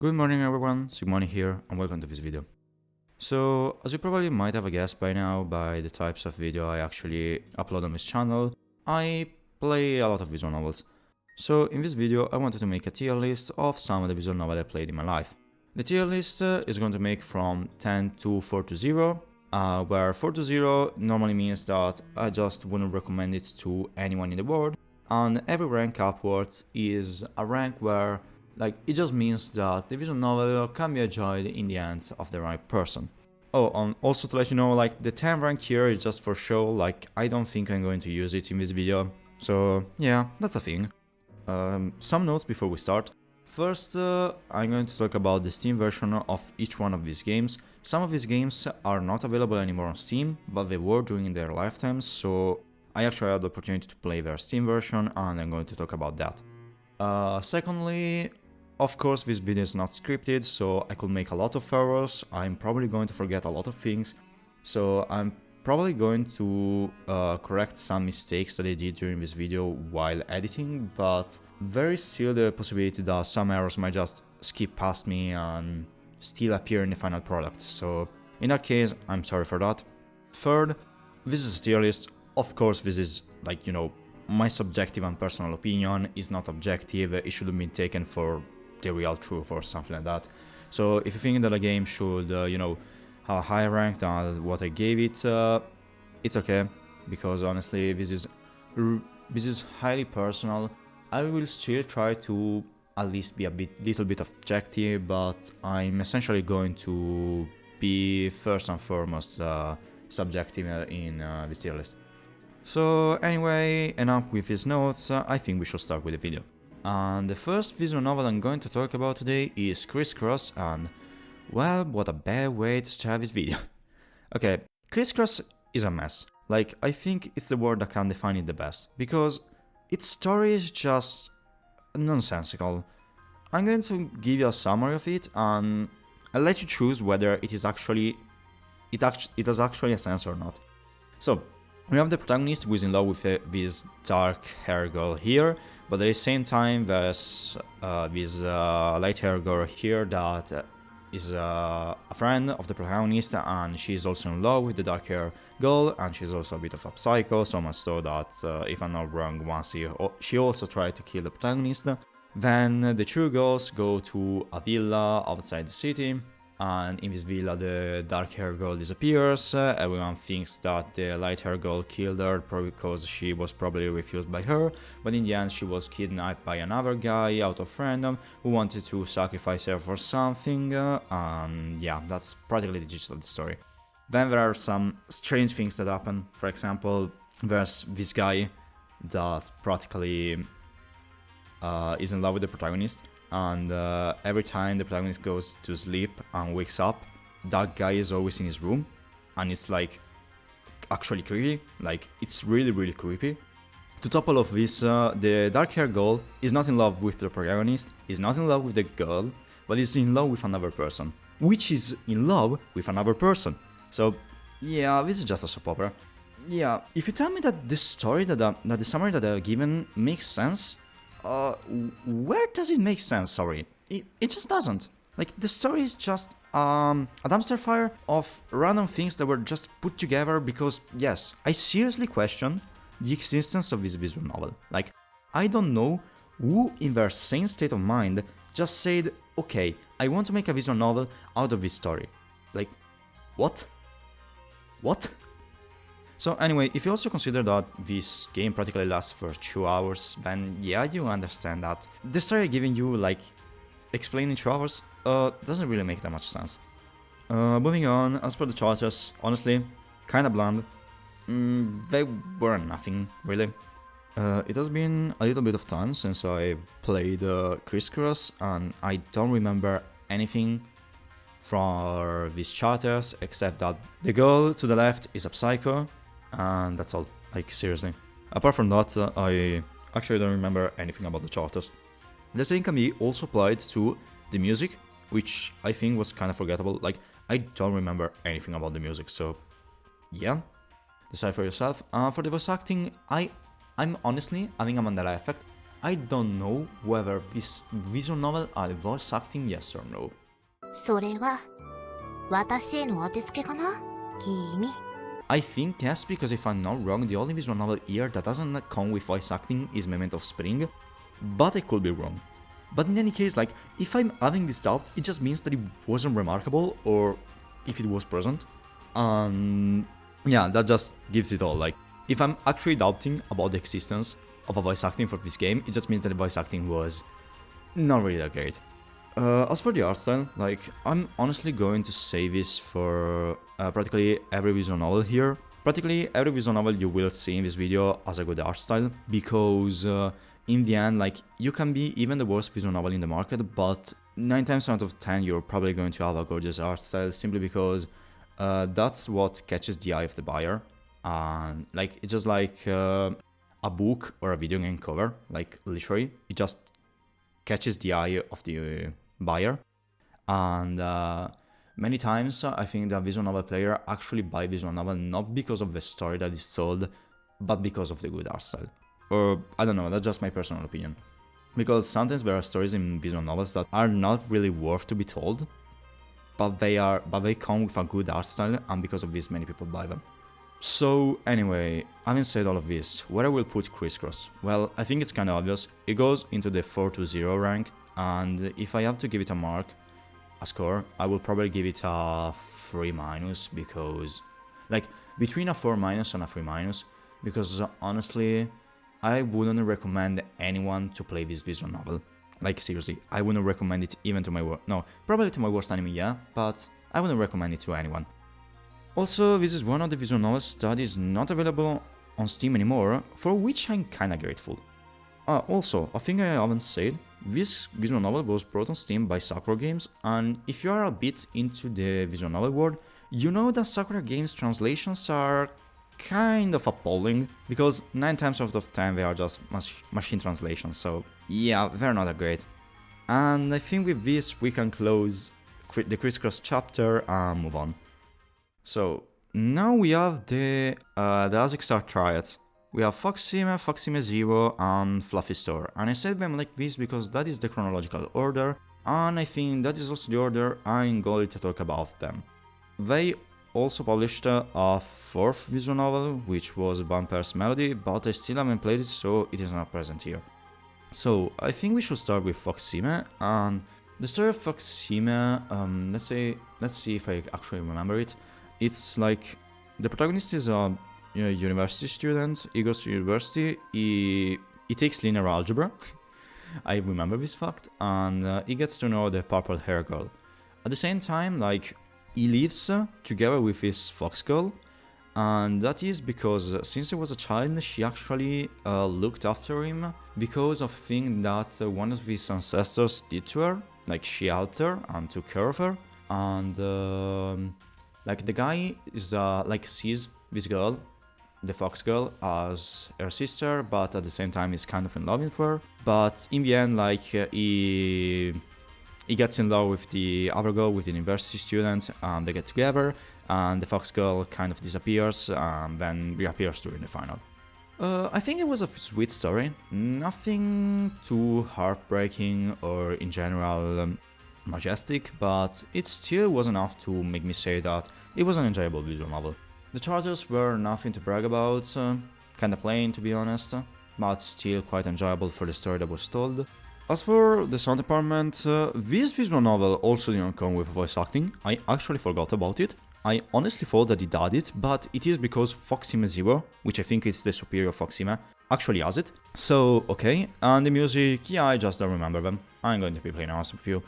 Good morning everyone, SigmaOni here and welcome to this video. So, as you probably might have guessed by now by the types of video I actually upload on this channel, I play a lot of visual novels. So in this video I wanted to make a tier list of some of the visual novels I played in my life. The tier list is going to make from 10 to 4 to 0, where 4 to 0 normally means that I just wouldn't recommend it to anyone in the world, and every rank upwards is a rank where it just means that the visual novel can be enjoyed in the hands of the right person. Oh, and also to let you know, the 10 rank here is just for show, I don't think I'm going to use it in this video. So yeah, that's a thing. Some notes before we start. First, I'm going to talk about the Steam version of each one of these games. Some of these games are not available anymore on Steam, but they were during their lifetimes, so I actually had the opportunity to play their Steam version, and I'm going to talk about that. Secondly, of course, this video is not scripted, so I could make a lot of errors. I'm probably going to forget a lot of things, so I'm probably going to correct some mistakes that I did during this video while editing, but there is still the possibility that some errors might just skip past me and still appear in the final product, so in that case, I'm sorry for that. Third, this is a tier list. Of course, this is, my subjective and personal opinion is not objective. It shouldn't be taken for the real truth or something like that. So if you think that a game should, have a higher rank than what I gave it, it's okay, because honestly, this is highly personal. I will still try to at least be little bit objective, but I'm essentially going to be first and foremost subjective in this tier list. So anyway, enough with these notes, I think we should start with the video. And the first visual novel I'm going to talk about today is Criss Cross, and well, what a bad way to start this video. Okay, Criss Cross is a mess. I think it's the word that can define it the best, because its story is just nonsensical. I'm going to give you a summary of it, and I'll let you choose whether it has actually a sense or not. So, we have the protagonist who is in love with this dark-haired girl here, but at the same time there's this light-haired girl here that is a friend of the protagonist, and she's also in love with the dark-haired girl, and she's also a bit of a psycho, so much so that, if I'm not wrong, once she also tried to kill the protagonist. Then the two girls go to a villa outside the city, and in this villa the dark-haired girl disappears. Everyone thinks that the light-haired girl killed her because she was probably refused by her, but in the end she was kidnapped by another guy out of random who wanted to sacrifice her for something, and yeah, that's practically the gist of the story. Then there are some strange things that happen. For example, there's this guy that practically is in love with the protagonist, and every time the protagonist goes to sleep and wakes up, that guy is always in his room, and it's actually creepy. It's really creepy. To top all of this, the dark-haired girl is not in love with the protagonist, is not in love with the girl, but is in love with another person, which is in love with another person. So yeah, this is just a soap opera. Yeah, if you tell me that the story that the summary that I've given makes sense, where does it make sense? Sorry, it just doesn't. The story is just a dumpster fire of random things that were just put together because, yes, I seriously question the existence of this visual novel. I don't know who in their sane state of mind just said, okay, I want to make a visual novel out of this story. What? What? So anyway, if you also consider that this game practically lasts for 2 hours, then yeah, you understand that the story giving you, explained in 2 hours, doesn't really make that much sense. Moving on, as for the characters, honestly, kinda bland. They were nothing, really. It has been a little bit of time since I played Criss Cross, and I don't remember anything from these characters, except that the girl to the left is a psycho, and that's all, seriously. Apart from that, I actually don't remember anything about the characters. The same can be also applied to the music, which I think was kind of forgettable. I don't remember anything about the music, so yeah, decide for yourself. For the voice acting, I'm honestly having a Mandela effect. I don't know whether this visual novel had voice acting, yes or no. それは私への当てつけかな君。 I think yes, because if I'm not wrong, the only visual novel here that doesn't come with voice acting is Memento of Spring, but I could be wrong. But in any case, like, if I'm having this doubt, it just means that it wasn't remarkable, or if it was present. Yeah, that just gives it all. Like, if I'm actually doubting about the existence of a voice acting for this game, it just means that the voice acting was not really that great. As for the art style, like, I'm honestly going to say this for practically every visual novel here. Practically every visual novel you will see in this video has a good art style, because in the end, like, you can be even the worst visual novel in the market, but 9 times out of 10 you're probably going to have a gorgeous art style, simply because that's what catches the eye of the buyer. And like, it's just like a book or a video game cover, like, literally, it just catches the eye of the buyer. And many times I think that visual novel player actually buy visual novel not because of the story that is told, but because of the good art style. Or I don't know, that's just my personal opinion. Because sometimes there are stories in visual novels that are not really worth to be told, but they come with a good art style, and because of this many people buy them. So anyway, having said all of this, where I will put Criss Cross? Well, I think it's kinda obvious. It goes into the 4-0 rank, and if I have to give it a mark, a score, I will probably give it a 3-, because, like, between a 4- and a 3-, because honestly, I wouldn't recommend anyone to play this visual novel. Like, seriously, I wouldn't recommend it even to my probably to my worst enemy, yeah, but I wouldn't recommend it to anyone. Also, this is one of the visual novels that is not available on Steam anymore, for which I'm kinda grateful. Also, a thing I haven't said, this visual novel was brought on Steam by Sakura Games, and if you are a bit into the visual novel world, you know that Sakura Games translations are kind of appalling, because 9 times out of 10 they are just machine translations, so yeah, they're not that great. And I think with this we can close the Criss Cross chapter and move on. So now we have the Asicxart triads. We have Foxime, Foxime Zero, and Fluffy Store, and I said them like this because that is the chronological order, and I think that is also the order I'm going to talk about them. They also published a 4th visual novel, which was Vampire's Melody, but I still haven't played it, so it is not present here. So I think we should start with Foxime, and the story of Foxime, let's see if I actually remember it. It's like, the protagonist is a university student. He goes to university, he takes linear algebra, I remember this fact, and he gets to know the purple hair girl. At the same time, like, he lives together with his fox girl, and that is because since he was a child, she actually looked after him because of things that one of his ancestors did to her. Like, she helped her and took care of her, and like, the guy is like, sees this girl, the fox girl, as her sister, but at the same time is kind of in love with her. But in the end, like, he gets in love with the other girl, with the university student, and they get together, and the fox girl kind of disappears and then reappears during the final. I think it was a sweet story, nothing too heartbreaking or in general majestic, but it still was enough to make me say that it was an enjoyable visual novel. The characters were nothing to brag about, kinda plain to be honest, but still quite enjoyable for the story that was told. As for the sound department, this visual novel also didn't come with voice acting. I actually forgot about it. I honestly thought that it had it, but it is because Foxime Zero, which I think is the superior Foxime, actually has it. So, okay, and the music, yeah, I just don't remember them. I'm going to be plain honest with you.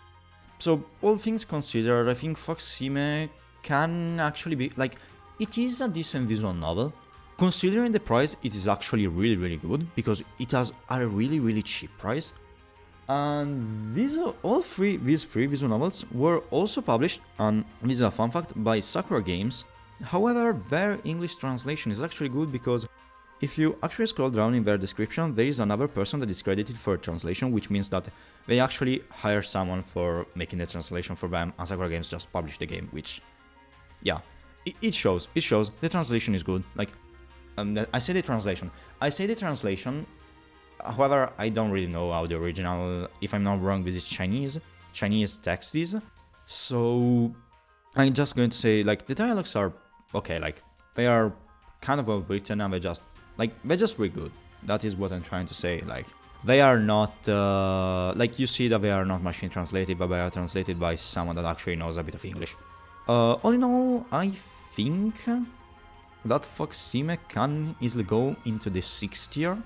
So, all things considered, I think Foxime can actually be, like, it is a decent visual novel. Considering the price, it is actually really good, because it has a really cheap price. And these three visual novels were also published, and this is a fun fact, by Sakura Games. However, their English translation is actually good, because if you actually scroll down in their description, there is another person that is credited for translation, which means that they actually hire someone for making the translation for them, and Sakura Games just published the game, which, yeah, it shows. The translation is good. Like, I say the translation However, I don't really know how the original, if I'm not wrong, this is Chinese text is. So I'm just going to say, like, the dialogues are okay, like, they are kind of well written and they're just really good. That is what I'm trying to say. Like, they are not, like, you see that they are not machine translated, but they are translated by someone that actually knows a bit of English. All in all, I think that Fox Hime can easily go into the 6th tier.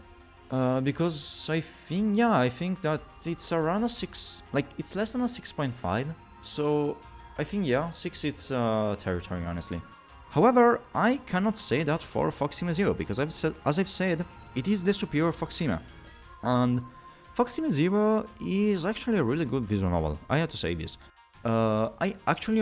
Because I think that it's around a 6, like, it's less than a 6.5. So I think, yeah, 6 is territory, honestly. However, I cannot say that for Fox Hime Zero, because as I've said, it is the superior Fox Hime. And Fox Hime Zero is actually a really good visual novel, I have to say this. I actually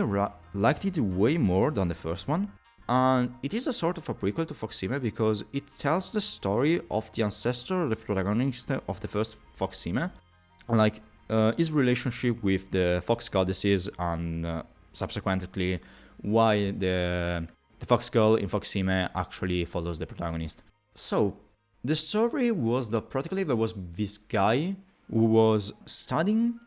liked it way more than the first one. And it is a sort of a prequel to Fox Hime because it tells the story of the ancestor, the protagonist of the first Fox Hime, like his relationship with the Fox goddesses, and subsequently why the Fox girl in Fox Hime actually follows the protagonist. So the story was that practically there was this guy who was studying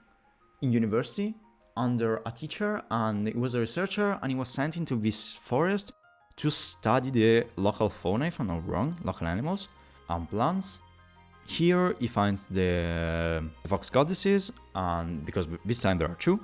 in university under a teacher, and he was a researcher, and he was sent into this forest to study the local fauna, if I'm not wrong, local animals and plants. Here he finds the fox goddesses, and because this time there are two,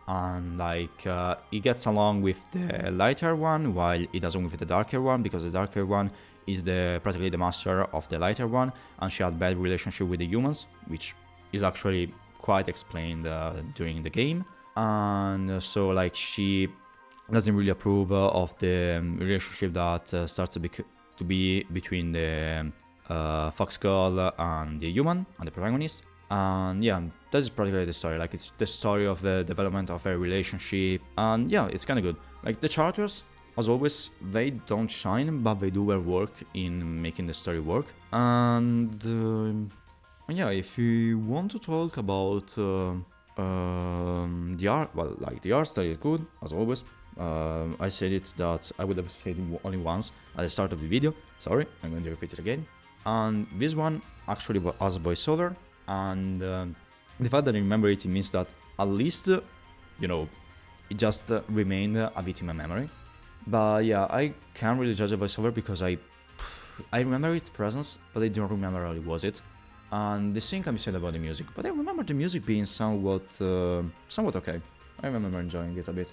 and like he gets along with the lighter one while he doesn't with the darker one, because the darker one is practically the master of the lighter one, and she had bad relationship with the humans, which is actually quite explained during the game. And so like she doesn't really approve of the relationship that starts to be between the fox girl and the human and the protagonist. And yeah, that is practically the story. Like, it's the story of the development of a relationship, and yeah, it's kind of good. Like, the characters, as always, they don't shine, but they do their work in making the story work. And yeah, if you want to talk about the art, well, like, the art style is good, as always. I said it that I would have said it only once at the start of the video. Sorry, I'm going to repeat it again. And this one actually has a voiceover, and the fact that I remember it means that at least, you know, it just remained a bit in my memory. But yeah, I can't really judge a voiceover because I remember its presence, but I don't remember how it was it. And the same can be said about the music, but I remember the music being somewhat okay. I remember enjoying it a bit.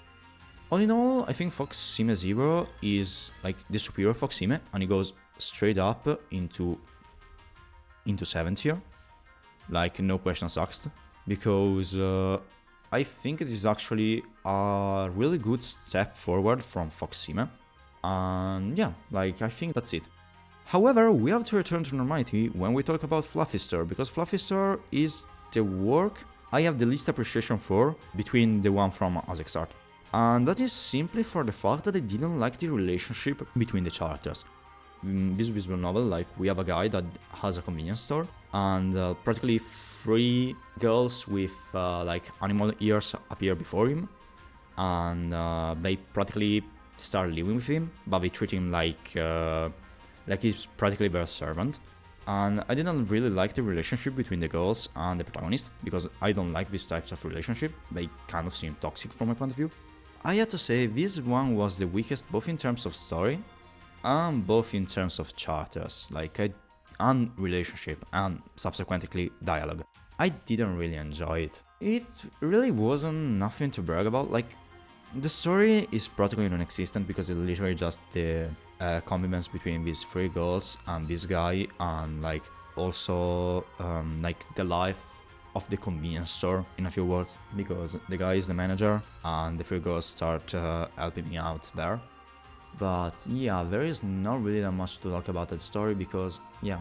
All in all, I think Fox Hime Zero is like the superior Fox Hime, and it goes straight up into 7th tier, like, no questions asked, because I think it is actually a really good step forward from Fox Hime, and yeah, like, I think that's it. However, we have to return to normality when we talk about Fluffy Store, because Fluffy Store is the work I have the least appreciation for between the one from Asicxart. And that is simply for the fact that I didn't like the relationship between the characters. In this visual novel, like, we have a guy that has a convenience store, and practically 3 girls with like animal ears appear before him, and they practically start living with him, but they treat him like he's practically their servant. And I didn't really like the relationship between the girls and the protagonist, because I don't like these types of relationship. They kind of seem toxic from my point of view. I have to say, this one was the weakest, both in terms of story and both in terms of characters, like, and relationship, and subsequently dialogue. I didn't really enjoy it. It really wasn't nothing to brag about. Like, the story is practically non-existent because it's literally just the convivence between these 3 girls and this guy, and like also like the life of the convenience store, in a few words, because the guy is the manager and the 3 girls start helping me out there. But yeah, there is not really that much to talk about that story because yeah,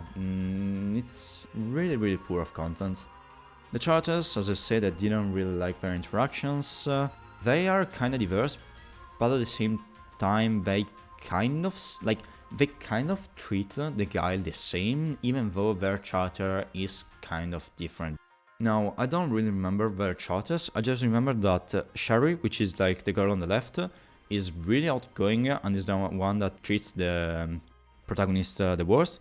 it's really poor of content. The characters, as I said, I didn't really like their interactions. They are kind of diverse, but at the same time they kind of treat the guy the same, even though their character is kind of different. Now, I don't really remember their characters, I just remember that Sherry, which is like the girl on the left, is really outgoing and is the one that treats the protagonist the worst.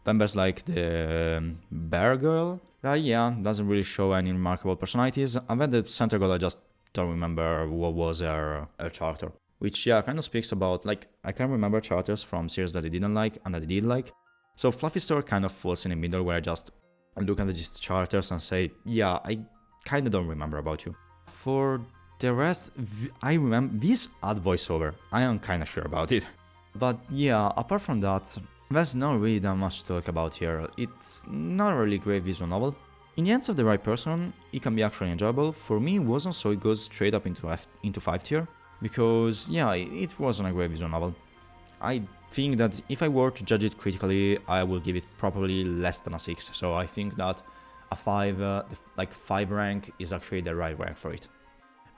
Then there's like the bear girl. Yeah, doesn't really show any remarkable personalities. And then the center girl, I just don't remember what was her character. Which, yeah, kind of speaks about, like, I can remember characters from series that I didn't like and that I did like. So Fluffy Store kind of falls in the middle where I just look at these characters and say, yeah, I kind of don't remember about you. For the rest, I remember this ad voiceover. I am kind of sure about it. But yeah, apart from that, there's not really that much to talk about here. It's not a really great visual novel. In the hands of the right person, it can be actually enjoyable. For me, it wasn't, so it goes straight up into 5 tier. Because, yeah, it wasn't a great visual novel. I think that if I were to judge it critically, I will give it probably less than a 6. So I think that a 5, like 5 rank is actually the right rank for it.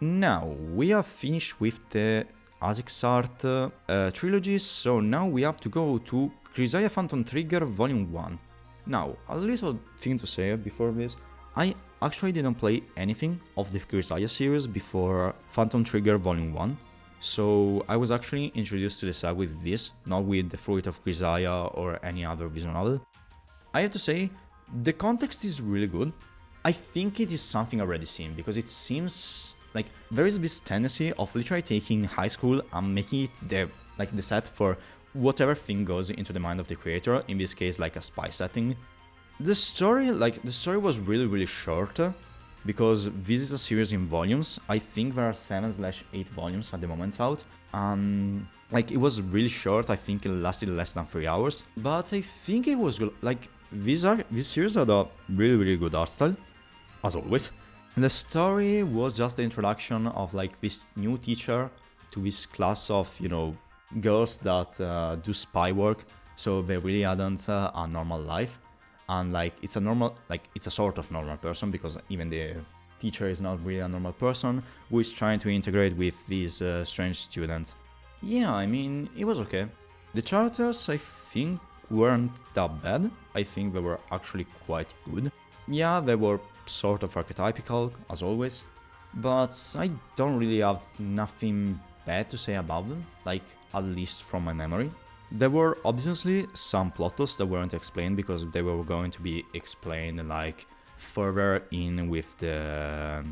Now, we have finished with the Asicxart trilogy, so now we have to go to Grisaia Phantom Trigger Volume 1. Now, a little thing to say before this, I actually didn't play anything of the Grisaia series before Phantom Trigger Volume 1, so I was actually introduced to the saga with this, not with The Fruit of Grisaia or any other visual novel. I have to say, the context is really good. I think it is something already seen, because it seems like there is this tendency of literally taking high school and making it the set for whatever thing goes into the mind of the creator, in this case like a spy setting. The story was really short, because this is a series in volumes. I think there are 7/8 volumes at the moment out, and like it was really short. I think it lasted less than 3 hours, but I think it was good. Like this series had a really good art style, as always. The story was just the introduction of like this new teacher to this class of, you know, girls that do spy work, so they really hadn't a normal life. And like it's a sort of normal person, because even the teacher is not really a normal person who is trying to integrate with these strange students. Yeah, I mean, it was okay. The characters, I think, weren't that bad. I think they were actually quite good. Yeah, they were sort of archetypical, as always, but I don't really have nothing bad to say about them, like, at least from my memory. There were obviously some plot twists that weren't explained, because they were going to be explained like further in with the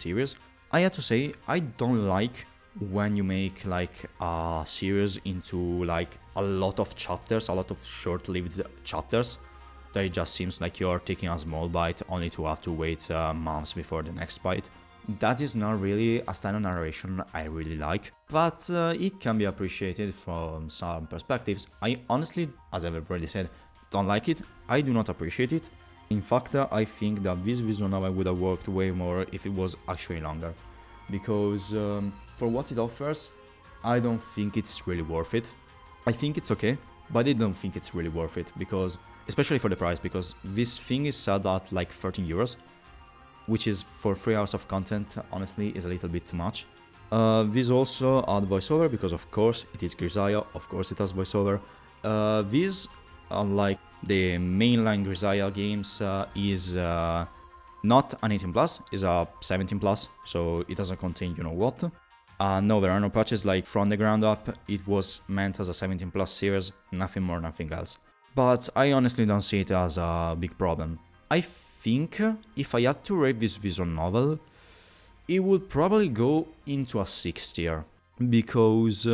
series. I have to say, I don't like when you make like a series into like a lot of chapters, a lot of short-lived chapters, that it just seems like you're taking a small bite only to have to wait months before the next bite. That is not really a style of narration I really like, but it can be appreciated from some perspectives. I honestly, as I've already said, don't like it. I do not appreciate it. In fact, I think that this visual novel would have worked way more if it was actually longer, because for what it offers, I don't think it's really worth it. I think it's okay, but I don't think it's really worth it, because, especially for the price, because this thing is sold at like 13 euros. Which is, for 3 hours of content, honestly, is a little bit too much. This also had voiceover, because of course it is Grisaia, of course it has voiceover. This, unlike the mainline Grisaia games, is not an 18+, is a 17+, so it doesn't contain you know what. No, there are no patches, like from the ground up, it was meant as a 17+ series, nothing more, nothing else. But I honestly don't see it as a big problem. I think if I had to rate this visual novel, it would probably go into a 6 tier, because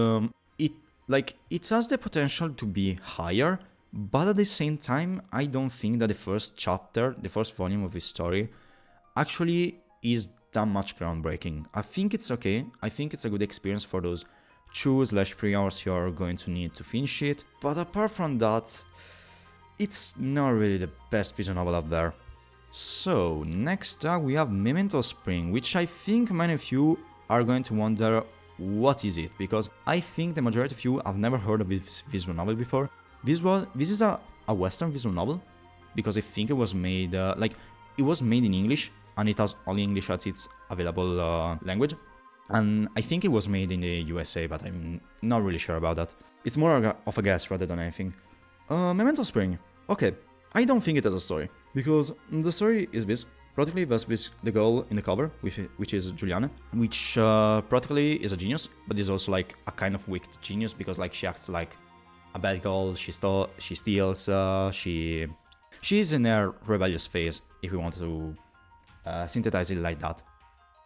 it has the potential to be higher, but at the same time I don't think that the first chapter, the first volume of this story, actually is that much groundbreaking. I think it's okay. I think it's a good experience for those 2/3 hours you're going to need to finish it, but apart from that, it's not really the best visual novel out there. So, next up we have Memento of Spring, which I think many of you are going to wonder what is it, because I think the majority of you have never heard of this visual novel before. This is a Western visual novel, because I think it was made, it was made in English, and it has only English as its available language. And I think it was made in the USA, but I'm not really sure about that. It's more of a guess rather than anything. Memento of Spring. Okay, I don't think it has a story, because the story is this. Practically there's the girl in the cover, which is Juliana, which practically is a genius, but is also like a kind of wicked genius, because like she acts like a bad girl. She steals. She's in her rebellious phase, if we want to synthesize it like that.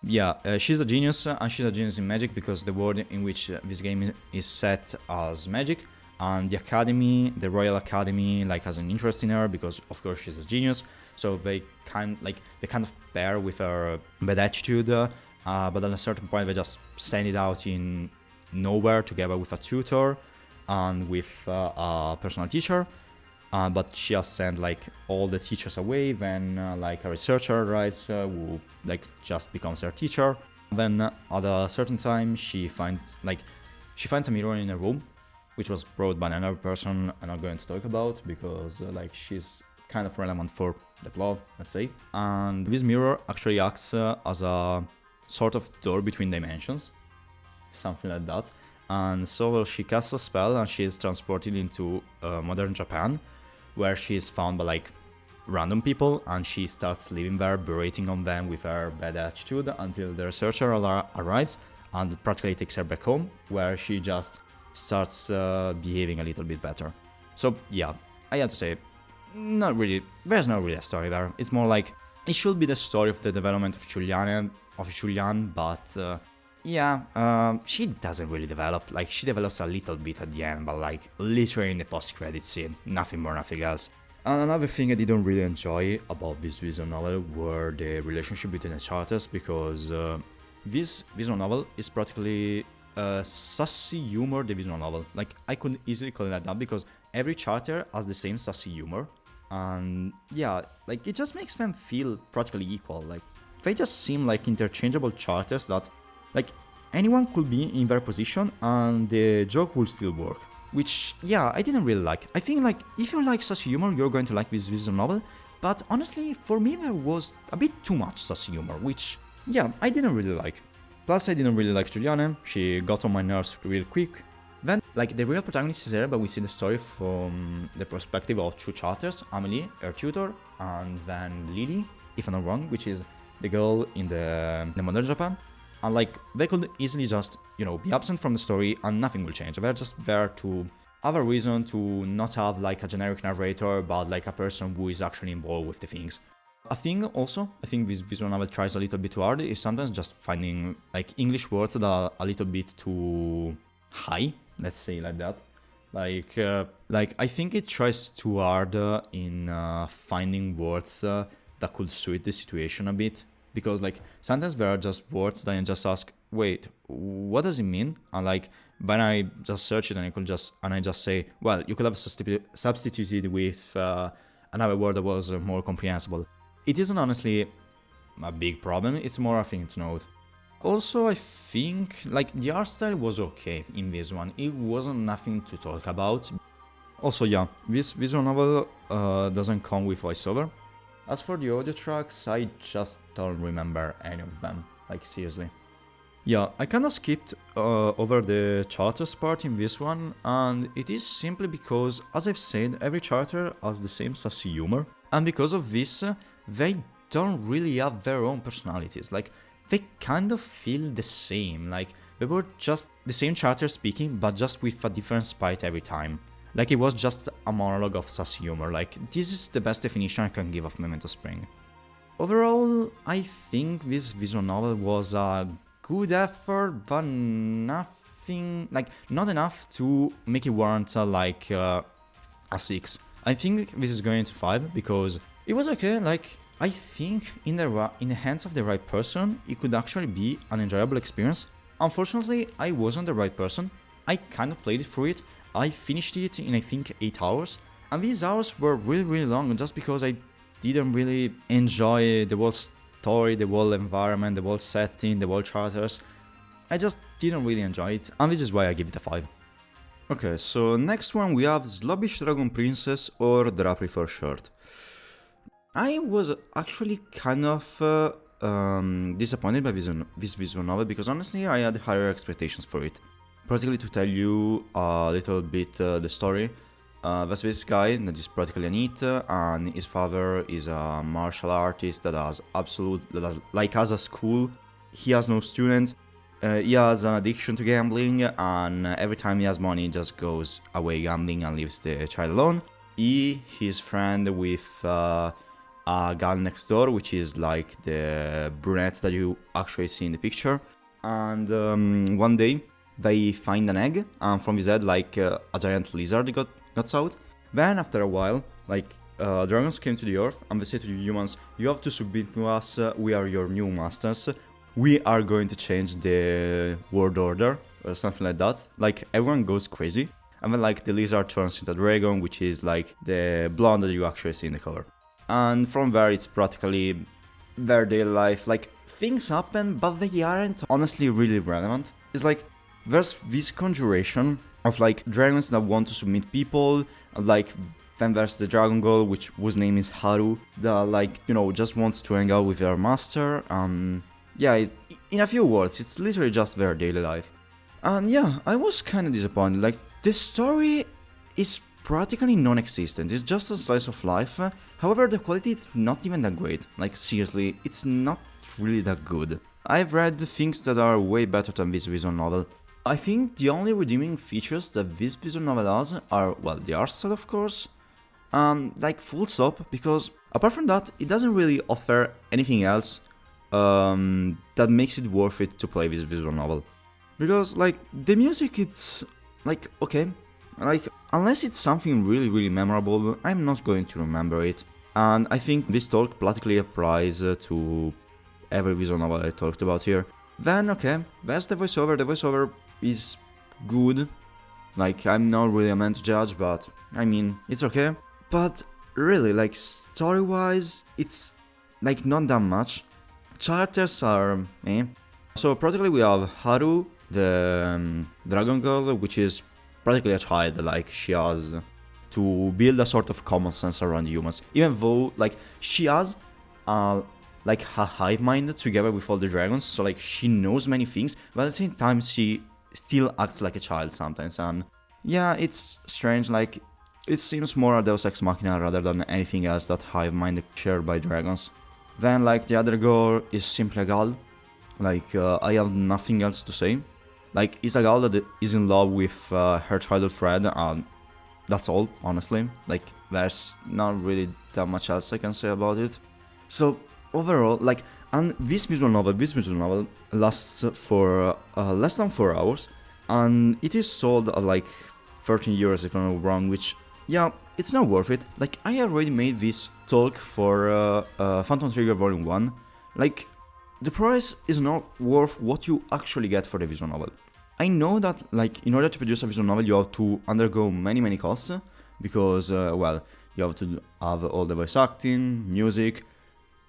Yeah, she's a genius, and she's a genius in magic because the world in which this game is set as magic, and the academy, the Royal Academy, like has an interest in her because of course she's a genius. So they kind of pair with her bad attitude, but at a certain point they just send it out in nowhere together with a tutor and with a personal teacher. But she has sent like all the teachers away. Then like a researcher arrives who like just becomes her teacher. Then at a certain time she finds a mirror in a room, which was brought by another person I'm not going to talk about because like she's kind of relevant for the plot, let's say. And this mirror actually acts as a sort of door between dimensions, something like that. And so she casts a spell and she is transported into modern Japan, where she is found by like random people, and she starts living there, berating on them with her bad attitude until the researcher arrives and practically takes her back home, where she just starts behaving a little bit better. So yeah, I had to say, there's not really a story there. It's more like, it should be the story of the development of Julian, but she doesn't really develop. Like, she develops a little bit at the end, but like literally in the post-credit scene, nothing more, nothing else. And another thing I didn't really enjoy about this visual novel were the relationship between the characters, because this visual novel is practically sassy humor, the visual novel. Like, I could easily call it like that because every character has the same sassy humor, and yeah, like it just makes them feel practically equal. Like, they just seem like interchangeable characters that like anyone could be in their position and the joke will still work. Which, yeah, I didn't really like. I think like if you like sassy humor, you're going to like this visual novel. But honestly, for me there was a bit too much sassy humor, which, yeah, I didn't really like. Plus, I didn't really like Juliana. She got on my nerves real quick. Then, like, the real protagonist is there, but we see the story from the perspective of two characters, Amelie, her tutor, and then Lily, if I'm not wrong, which is the girl in the modern Japan. And like, they could easily just, be absent from the story and nothing will change. They're just there to have a reason to not have like a generic narrator, but like a person who is actually involved with the things. I think this visual novel tries a little bit too hard is sometimes just finding like English words that are a little bit too high, let's say like that. Like I think it tries too hard in finding words that could suit the situation a bit. Because like sometimes there are just words that I just ask, wait, what does it mean? And like when I just search it and I just say, well, you could have substituted with another word that was more comprehensible. It isn't honestly a big problem, it's more a thing to note. Also, I think like the art style was okay in this one. It wasn't nothing to talk about. Also, yeah, this visual novel doesn't come with voiceover. As for the audio tracks, I just don't remember any of them, like seriously. Yeah, I kinda skipped over the characters part in this one, and it is simply because, as I've said, every character has the same sassy humor, and because of this, they don't really have their own personalities. Like, they kind of feel the same, like they were just the same character speaking, but just with a different sprite every time. Like, it was just a monologue of sassy humor. Like, this is the best definition I can give of Memento of Spring. Overall, I think this visual novel was a good effort, but nothing, like, not enough to make it warrant a 6. I think this is going to 5 because it was okay. Like, I think in the hands of the right person, it could actually be an enjoyable experience. Unfortunately, I wasn't the right person. I kind of played it through it. I finished it in I think 8 hours, and these hours were really long just because I didn't really enjoy the whole story, the whole environment, the whole setting, the whole characters. I just didn't really enjoy it, and this is why I give it a 5. Okay, so next one we have Slobbish Dragon Princess, or DraPri for short. I was actually kind of disappointed by this visual novel because honestly I had higher expectations for it. Practically, to tell you a little bit the story, there's this guy that is practically a NEET, and his father is a martial artist that has a school. He has no student, He has an addiction to gambling, and every time he has money, he just goes away gambling and leaves the child alone. His friend with a girl next door, which is like the brunette that you actually see in the picture. And one day, they find an egg, and from his head, like a giant lizard got out. Then, after a while, like dragons came to the earth, and they say to the humans, "You have to submit to us. We are your new masters. We are going to change the world order," or something like that. Like, everyone goes crazy. And then, like, the lizard turns into a dragon, which is, like, the blonde that you actually see in the cover. And from there, it's practically their daily life. Like, things happen, but they aren't honestly really relevant. It's like, there's this conjuration of, like, dragons that want to submit people, and, like, then there's the dragon girl, whose name is Haru, that, like, you know, just wants to hang out with her master. Yeah, in a few words, it's literally just their daily life. And yeah, I was kinda disappointed. Like, the story is practically non-existent, it's just a slice of life. However, the quality is not even that great. Like, seriously, it's not really that good. I've read things that are way better than this visual novel. I think the only redeeming features that this visual novel has are, well, the art style, of course, like, full stop, because apart from that, it doesn't really offer anything else that makes it worth it to play this visual novel. Because, like, the music, it's, like, okay. Like, unless it's something really, really memorable, I'm not going to remember it. And I think this talk practically applies to every visual novel I talked about here. Then, okay, there's the voiceover. The voiceover is good. Like, I'm not really a man to judge, but, I mean, it's okay. But, really, like, story-wise, it's, like, not that much. Characters are eh. So practically we have Haru, the dragon girl, which is practically a child. Like, she has to build a sort of common sense around humans, even though, like, she has like a hive mind together with all the dragons, so, like, she knows many things, but at the same time she still acts like a child sometimes. And yeah, it's strange. Like, it seems more a Deus Ex Machina rather than anything else that hive mind shared by dragons. Then, like, the other girl is simply a gal. Like, I have nothing else to say. Like, it's a gal that is in love with her childhood friend, and that's all, honestly. Like, there's not really that much else I can say about it. So, overall, like, and this visual novel lasts for less than 4 hours, and it is sold at, like, 13 euros if I'm not wrong, which, yeah, it's not worth it. Like, I already made this talk for Phantom Trigger Volume 1. Like, the price is not worth what you actually get for the visual novel. I know that, like, in order to produce a visual novel, you have to undergo many costs, because, well, you have to have all the voice acting, music,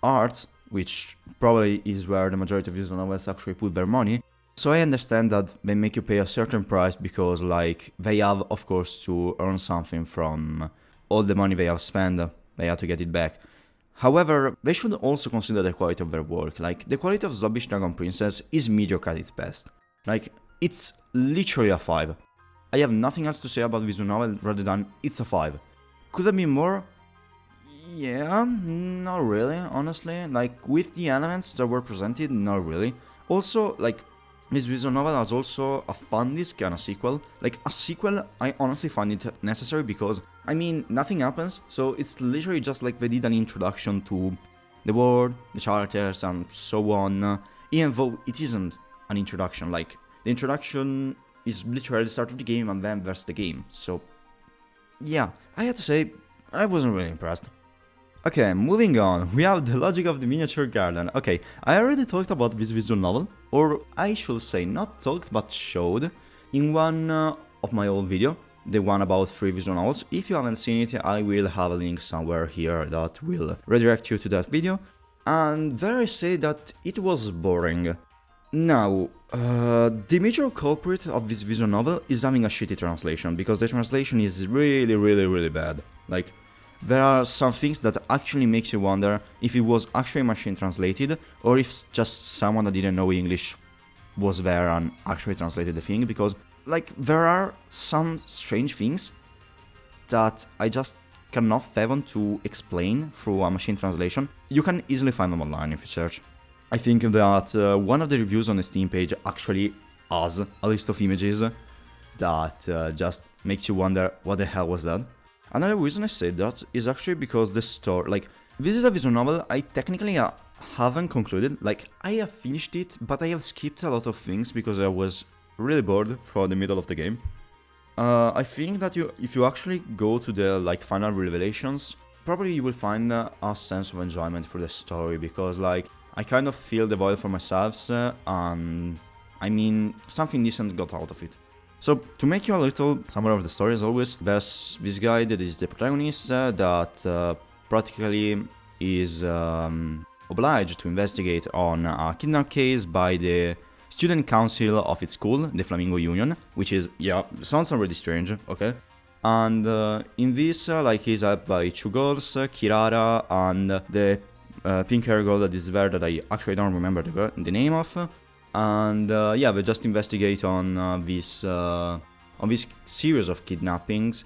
art, which probably is where the majority of visual novels actually put their money. So I understand that they make you pay a certain price because, like, they have, of course, to earn something from all the money they have spent. They have to get it back. However, they should also consider the quality of their work. Like, the quality of Slobbish Dragon Princess is mediocre at its best. Like, it's literally a 5. I have nothing else to say about visual novel rather than it's a 5. Could there be more? Yeah, not really, honestly. Like, with the elements that were presented, not really. Also, like, this visual novel has also a fan disc and a sequel. Like, a sequel, I honestly find it necessary because, I mean, nothing happens, so it's literally just like they did an introduction to the world, the characters, and so on, even though it isn't an introduction. Like, the introduction is literally the start of the game, and then there's the game. So, yeah, I have to say, I wasn't really impressed. Okay, moving on, we have the logic of the miniature garden. Okay, I already talked about this visual novel, or I should say not talked but showed, in one of my old video, the one about 3 visual novels. If you haven't seen it, I will have a link somewhere here that will redirect you to that video. And there I say that it was boring. Now, the major culprit of this visual novel is having a shitty translation, because the translation is really bad. Like, there are some things that actually makes you wonder if it was actually machine translated, or if just someone that didn't know English was there and actually translated the thing, because, like, there are some strange things that I just cannot fathom to explain through a machine translation. You can easily find them online if you search. I think that one of the reviews on the Steam page actually has a list of images that just makes you wonder what the hell was that. Another reason I say that is actually because the story, like, this is a visual novel I technically haven't concluded. Like, I have finished it, but I have skipped a lot of things because I was really bored for the middle of the game. I think that if you actually go to the like final revelations, probably you will find a sense of enjoyment for the story, because like I kind of feel the void for myself, and I mean something decent got out of it. So to make you a little summary of the story, as always, there's this guy that is the protagonist that practically is obliged to investigate on a kidnap case by the student council of its school, the Flamingo Union, which is, yeah, sounds already strange, okay? And in this, like, he's helped by two girls, Kirara and the pink hair girl that is there that I actually don't remember the name of. And yeah, they just investigate on this series of kidnappings.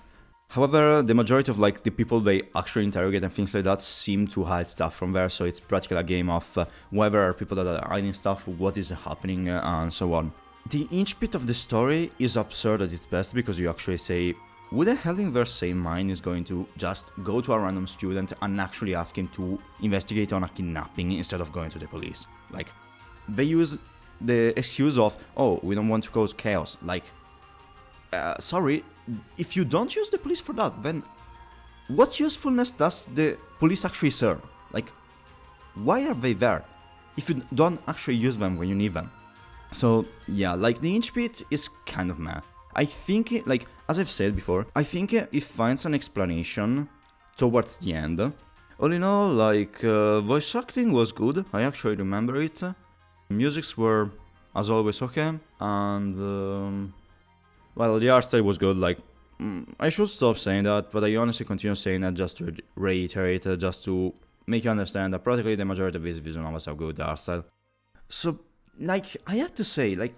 However, the majority of like the people they actually interrogate and things like that seem to hide stuff from there, so it's practically a game of whether are people that are hiding stuff, what is happening, and so on. The inch bit of the story is absurd at its best, because you actually say, who the hell in their sane mind is going to just go to a random student and actually ask him to investigate on a kidnapping instead of going to the police? Like, they use the excuse of, oh, we don't want to cause chaos. Like, sorry, if you don't use the police for that, then what usefulness does the police actually serve? Like, why are they there if you don't actually use them when you need them? So yeah, like, the inch bit is kind of meh. I think, like, as I've said before, I think it finds an explanation towards the end. All in all, like, voice acting was good, I actually remember it. Musics were, as always, okay, and well, the art style was good. Like, I should stop saying that, but I honestly continue saying that just to reiterate, just to make you understand that practically the majority of these visual novels have good art style. So, like, I have to say, like,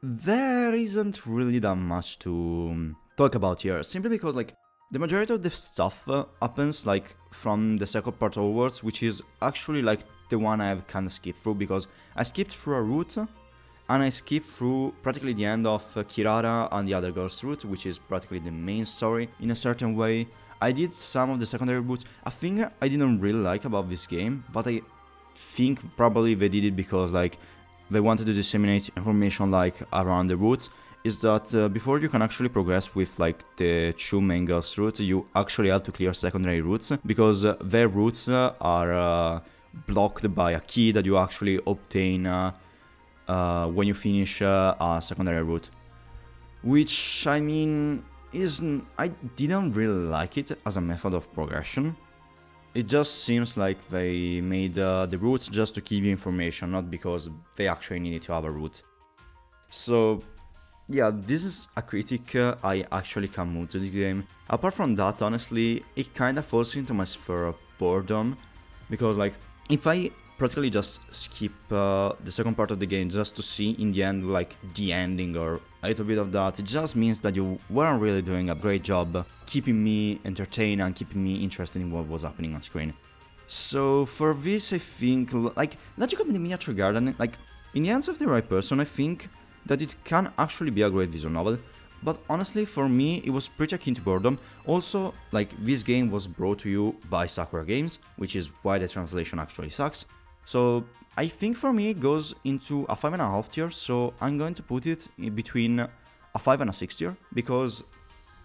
there isn't really that much to talk about here, simply because, like, the majority of the stuff happens, like, from the second part onwards, which is actually, like, the one I've kind of skipped through, because I skipped through a route, and I skipped through practically the end of Kirara and the other girl's route, which is practically the main story in a certain way. I did some of the secondary routes. A thing I didn't really like about this game, but I think probably they did it because, like, they wanted to disseminate information, like, around the routes, is that before you can actually progress with, like, the two main girls' route, you actually have to clear secondary routes, because their routes are blocked by a key that you actually obtain when you finish a secondary route. Which, I mean, I didn't really like it as a method of progression. It just seems like they made the routes just to give you information, not because they actually needed to have a route. So yeah, this is a critic I actually can move to this game. Apart from that, honestly, it kinda falls into my sphere of boredom, because, like, if I practically just skip the second part of the game just to see in the end, like, the ending or a little bit of that, it just means that you weren't really doing a great job keeping me entertained and keeping me interested in what was happening on screen. So for this, I think, like, Logic of the Miniature Garden, like, in the hands of the right person, I think that it can actually be a great visual novel. But honestly, for me, it was pretty akin to boredom. Also, like, this game was brought to you by Sakura Games, which is why the translation actually sucks. So I think for me it goes into a 5.5 tier, so I'm going to put it in between a 5 and a 6 tier, because,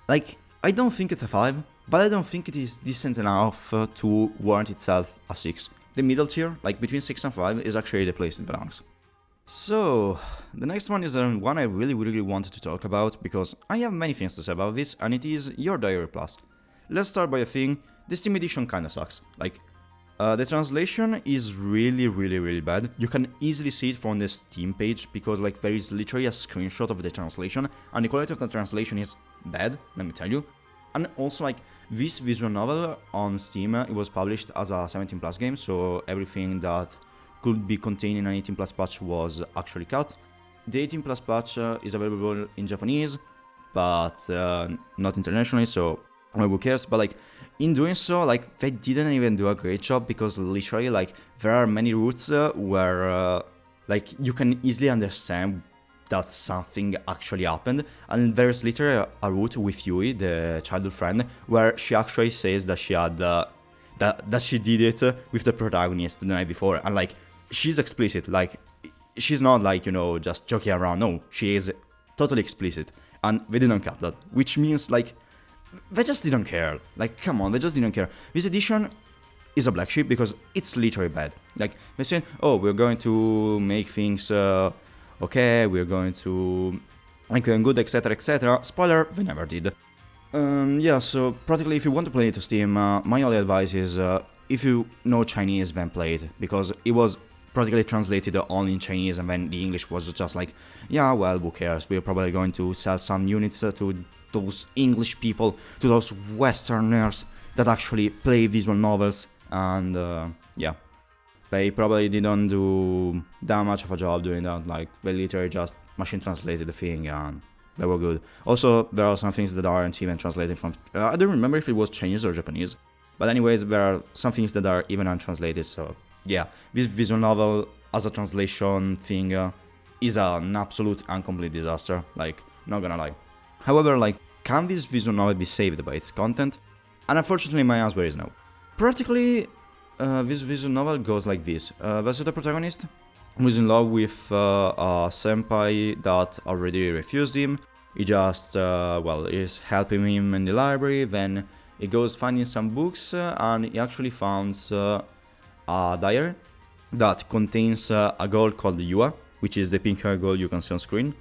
like, I don't think it's a 5, but I don't think it is decent enough to warrant itself a 6. The middle tier, like between 6 and 5, is actually the place it belongs. So, the next one is one I really wanted to talk about, because I have many things to say about this, and it is Your Diary Plus. Let's start by a thing, the Steam edition kinda sucks. Like, the translation is really bad. You can easily see it from the Steam page, because, like, there is literally a screenshot of the translation, and the quality of the translation is bad, let me tell you. And also, like, this visual novel on Steam, it was published as a 17 plus game, so everything that could be contained in an 18 plus patch was actually cut. The 18 plus patch is available in Japanese, but not internationally, so well, who cares? But like, in doing so, like, they didn't even do a great job, because literally, like, there are many routes where, like, you can easily understand that something actually happened, and there's literally a route with Yui, the childhood friend, where she actually says that she had that she did it with the protagonist the night before, and like, she's explicit, like, she's not like, you know, just joking around. No, she is totally explicit, and they didn't cut that, which means like, they just didn't care. Like, come on, they just didn't care. This edition is a black sheep because it's literally bad. Like, they said, oh, we're going to make things okay, we're going to make them good, etc, etc. Spoiler, they never did. Yeah, so practically, if you want to play it to Steam, my only advice is, if you know Chinese, then play it, because it was practically translated only in Chinese, and then the English was just like, yeah, well, who cares, we're probably going to sell some units to those English people, to those Westerners that actually play visual novels, and yeah, they probably didn't do that much of a job doing that. Like, they literally just machine translated the thing, and they were good. Also, there are some things that aren't even translated from, I don't remember if it was Chinese or Japanese, but anyways, there are some things that are even untranslated, so yeah, this visual novel as a translation thing is an absolute and complete disaster, like, not gonna lie. However, like, can this visual novel be saved by its content? And unfortunately, my answer is no. Practically, this visual novel goes like this. There's the protagonist who's in love with a senpai that already refused him. He just, well, is helping him in the library, then he goes finding some books, and he actually finds a diary that contains a girl called Yua, which is the pink-haired girl you can see on screen.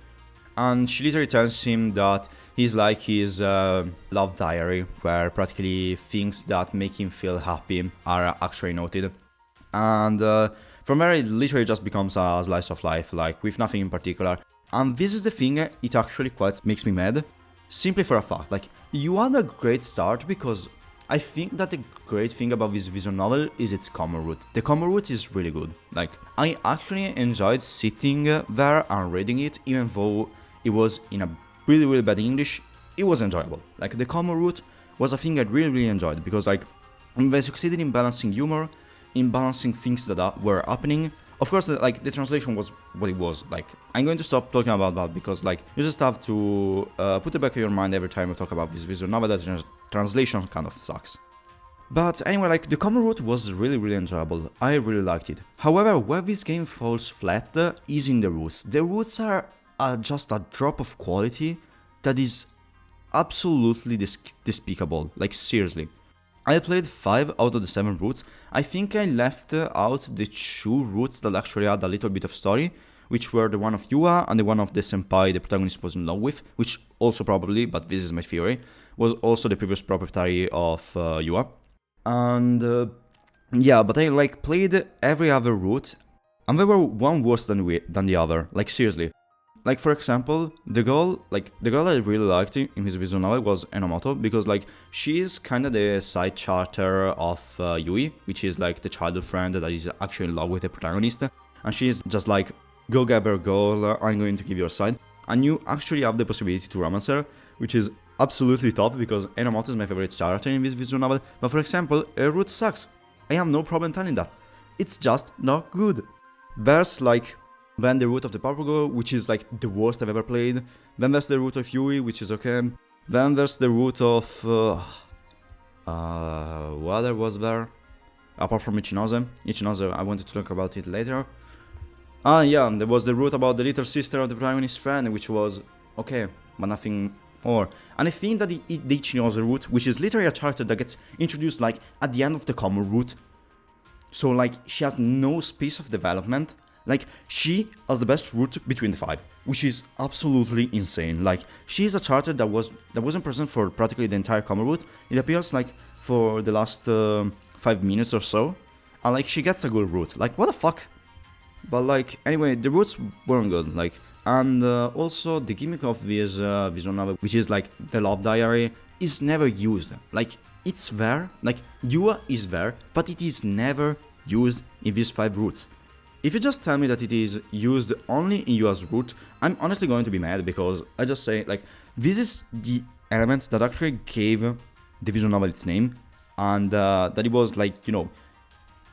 And she literally tells him that he's like his love diary, where practically things that make him feel happy are actually noted. And from there, it literally just becomes a slice of life, like, with nothing in particular. And this is the thing, it actually quite makes me mad, simply for a fact. Like, you had a great start, because I think that the great thing about this visual novel is its common route. The common route is really good. Like, I actually enjoyed sitting there and reading it, even though it was in a really, really bad English. It was enjoyable. Like, the common route was a thing I really, really enjoyed, because like, they succeeded in balancing humor, in balancing things that were happening. Of course, like, the translation was what it was. Like, I'm going to stop talking about that, because like, you just have to put it back in your mind every time we talk about this visual novel, that translation kind of sucks. But anyway, like, the common route was really, really enjoyable. I really liked it. However, where this game falls flat is in the roots. The roots are just a drop of quality that is absolutely despicable. Like, seriously. I played 5 out of the 7 routes. I think I left out the 2 routes that actually had a little bit of story, which were the one of Yua and the one of the senpai the protagonist was in love with, which also probably, but this is my theory, was also the previous proprietary of Yua. And yeah, but I like played every other route, and they were one worse than the other. Like, seriously. Like, for example, the girl I really liked in his visual novel was Enomoto, because like, she's kind of the side character of Yui, which is like the childhood friend that is actually in love with the protagonist, and she's just like, go get her girl, I'm going to give you a side, and you actually have the possibility to romance her, which is absolutely top, because Enomoto is my favorite character in this visual novel. But for example, her route sucks. I have no problem telling that. It's just not good. There's like, then the route of the purple girl, which is like the worst I've ever played. Then there's the route of Yui, which is okay. Then there's the route of what other was there? Apart from Ichinose, I wanted to talk about it later. Yeah, there was the route about the little sister of the protagonist's friend, which was okay, but nothing more. And I think that the Ichinose route, which is literally a character that gets introduced like at the end of the common route, so like, she has no space of development. Like, she has the best route between the 5, which is absolutely insane. Like, she is a character that wasn't present for practically the entire common route. It appears like for the last 5 minutes or so, and like, she gets a good route. Like, what the fuck? But like, anyway, the routes weren't good. Like, and also the gimmick of this visual novel, which is like the love diary, is never used. Like, it's there. Like, Yua is there, but it is never used in these 5 routes. If you just tell me that it is used only in Yua's route, I'm honestly going to be mad, because I just say, like, this is the element that actually gave the visual novel its name, and that it was like, you know,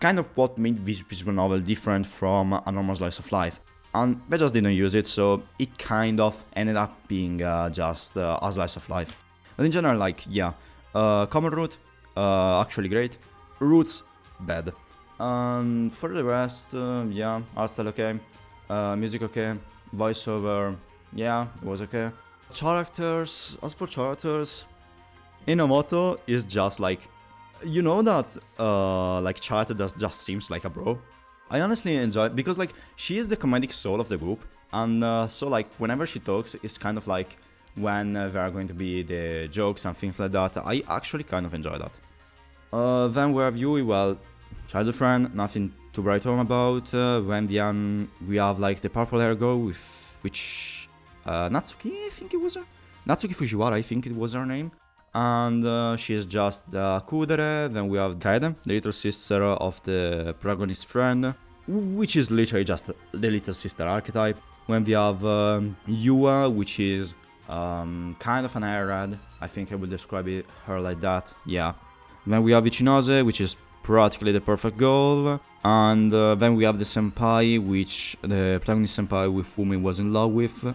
kind of what made this visual novel different from a normal slice of life. And they just didn't use it, so it kind of ended up being just a slice of life. But in general, like, yeah, common root, actually great. Roots, bad. And for the rest, yeah, art style okay, music okay, voiceover, yeah, it was okay. Characters, as for characters, Inomoto is just like, you know that, like, character that just seems like a bro? I honestly enjoy it because, like, she is the comedic soul of the group, and so, like, whenever she talks, it's kind of like when there are going to be the jokes and things like that. I actually kind of enjoy that. Then we have Yui, well, childhood friend, nothing to write home about. When we have, like, the purple hair girl with which, Natsuki, I think it was her? Natsuki Fujiwara, I think it was her name. And she is just Kudere. Then we have Kaede, the little sister of the protagonist's friend, which is literally just the little sister archetype. When we have Yua, which is kind of an airhead, I think I would describe her like that, yeah. Then we have Ichinose, which is practically the perfect girl. And then we have the senpai, which the protagonist senpai with whom he was in love with,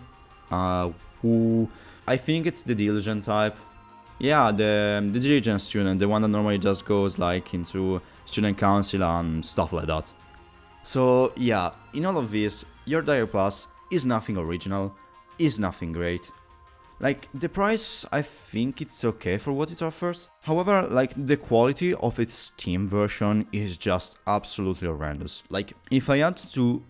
who I think it's the diligent type. Yeah, the diligent student, the one that normally just goes like into student council and stuff like that. So yeah, in all of this, Your Dire Plus is nothing original, is nothing great. Like, the price, I think it's okay for what it offers. However, like, the quality of its Steam version is just absolutely horrendous. Like, if I had to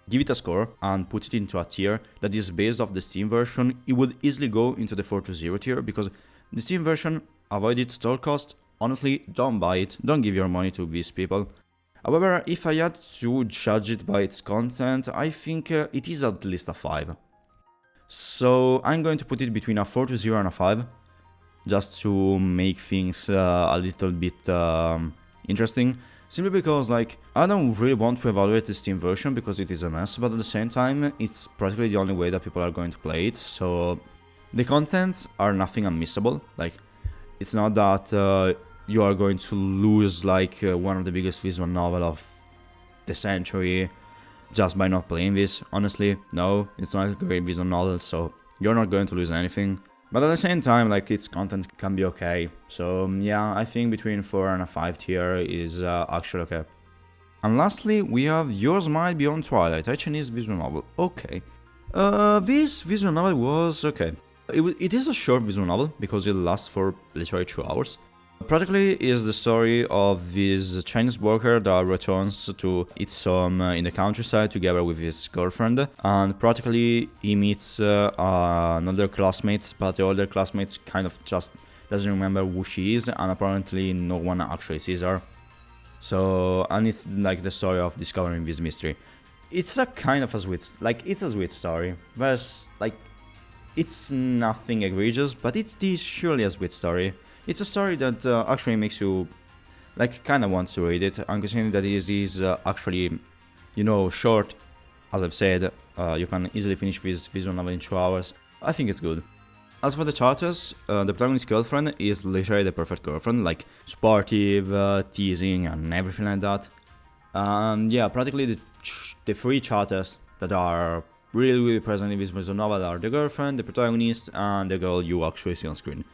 give it a score and put it into a tier that is based off the Steam version, it would easily go into the 4-0 tier, because the Steam version, avoid it at all cost. Honestly, don't buy it, don't give your money to these people. However, if I had to judge it by its content, I think it is at least a 5. So I'm going to put it between a 4-0 and a 5, just to make things a little bit interesting. Simply because, like, I don't really want to evaluate the Steam version because it is a mess, but at the same time, it's practically the only way that people are going to play it, so the contents are nothing unmissable. Like, it's not that you are going to lose, like, one of the biggest visual novel of the century just by not playing this. Honestly, no, it's not a great visual novel, so you're not going to lose anything. But at the same time, like, its content can be okay. So yeah, I think between 4 and a 5 tier is actually okay. And lastly, we have Yours Might Be on Twilight, a Chinese visual novel. Okay. This visual novel was okay. It is a short visual novel because it lasts for literally 2 hours. Practically is the story of this Chinese worker that returns to its home in the countryside together with his girlfriend, and practically he meets another classmate, but the other classmates kind of just doesn't remember who she is, and apparently no one actually sees her. So, and it's like the story of discovering this mystery. It's a kind of a sweet, like, it's a sweet story. There's, like, it's nothing egregious, but it's surely a sweet story. It's a story that actually makes you, like, kind of want to read it, and considering that it is actually, you know, short, as I've said, you can easily finish this visual novel in 2 hours. I think it's good. As for the characters, the protagonist's girlfriend is literally the perfect girlfriend, like, supportive, teasing, and everything like that. And yeah, practically the 3 characters that are really present in this visual novel are the girlfriend, the protagonist, and the girl you actually see on screen.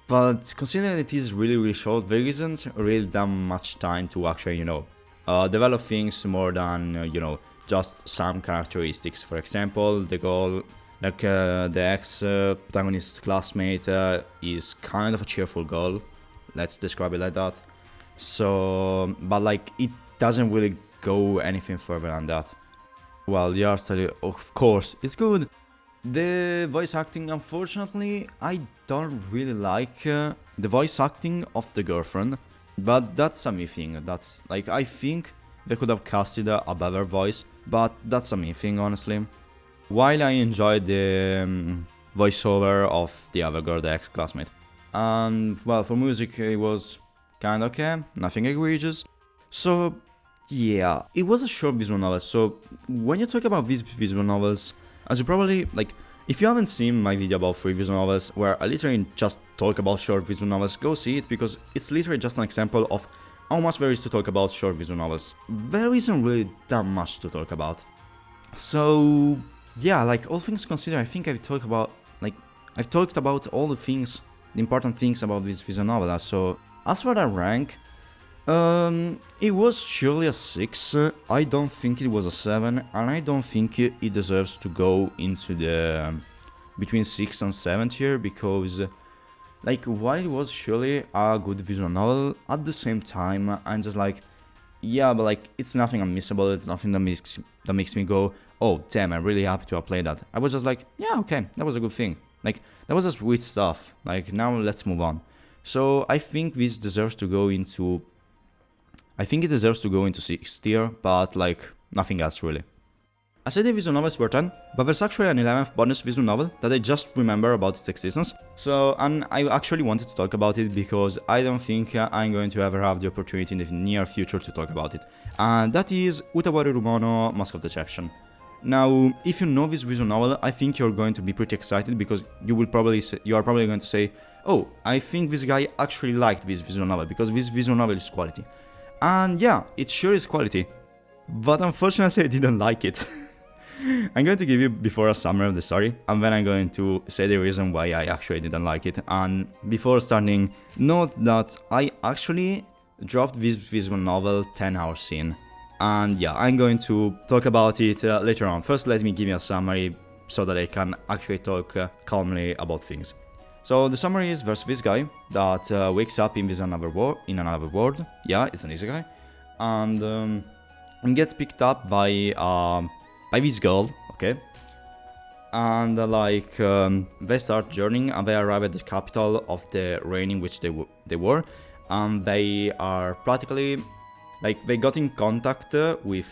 But considering it is really short, there isn't really that much time to actually, you know, develop things more than, you know, just some characteristics. For example, the girl, like, the ex-protagonist's classmate is kind of a cheerful girl, let's describe it like that. So, but, like, it doesn't really go anything further than that. Well, the art style, of course, it's good. The voice acting, unfortunately, I don't really like the voice acting of the girlfriend, but that's a me thing. That's, like, I think they could have casted a better voice, but that's a me thing, honestly. While I enjoyed the voiceover of the other girl, the ex-classmate. And, well, for music, it was kinda okay, nothing egregious. So, yeah, it was a short visual novel, so when you talk about these visual novels, as you probably, like, If you haven't seen my video about free visual novels, where I literally just talk about short visual novels, go see it, because it's literally just an example of how much there is to talk about short visual novels. There isn't really that much to talk about. So yeah, like, all things considered, I think I've talked about all the things, the important things about this visual novel. So as for the rank, it was surely a 6, I don't think it was a 7, and I don't think it deserves to go into the between 6 and 7 tier, because like, while it was surely a good visual novel, at the same time I'm just like, yeah, but like, it's nothing unmissable, it's nothing that makes me go, oh damn, I'm really happy to have played that. I was just like, yeah, okay, that was a good thing, like, that was a sweet stuff, like, now let's move on. So I think this deserves to go into, I think it deserves to go into 6 tier, but like, nothing else really. I said the visual novels were 10, but there's actually an 11th bonus visual novel that I just remember about its existence. So, and I actually wanted to talk about it because I don't think I'm going to ever have the opportunity in the near future to talk about it. And that is Utawarerumono, Mask of Deception. Now, if you know this visual novel, I think you're going to be pretty excited, because you are probably going to say, oh, I think this guy actually liked this visual novel, because this visual novel is quality. And yeah, it sure is quality, but unfortunately I didn't like it. I'm going to give you before a summary of the story, and then I'm going to say the reason why I actually didn't like it. And before starting, note that I actually dropped this visual novel 10 hours in. And yeah, I'm going to talk about it later on. First, let me give you a summary so that I can actually talk calmly about things. So the summary is, there's this guy that wakes up in another world. Yeah, it's an isekai, and gets picked up by this girl, okay? And they start journeying, and they arrive at the capital of the reign in which they were, and they are practically, like, they got in contact with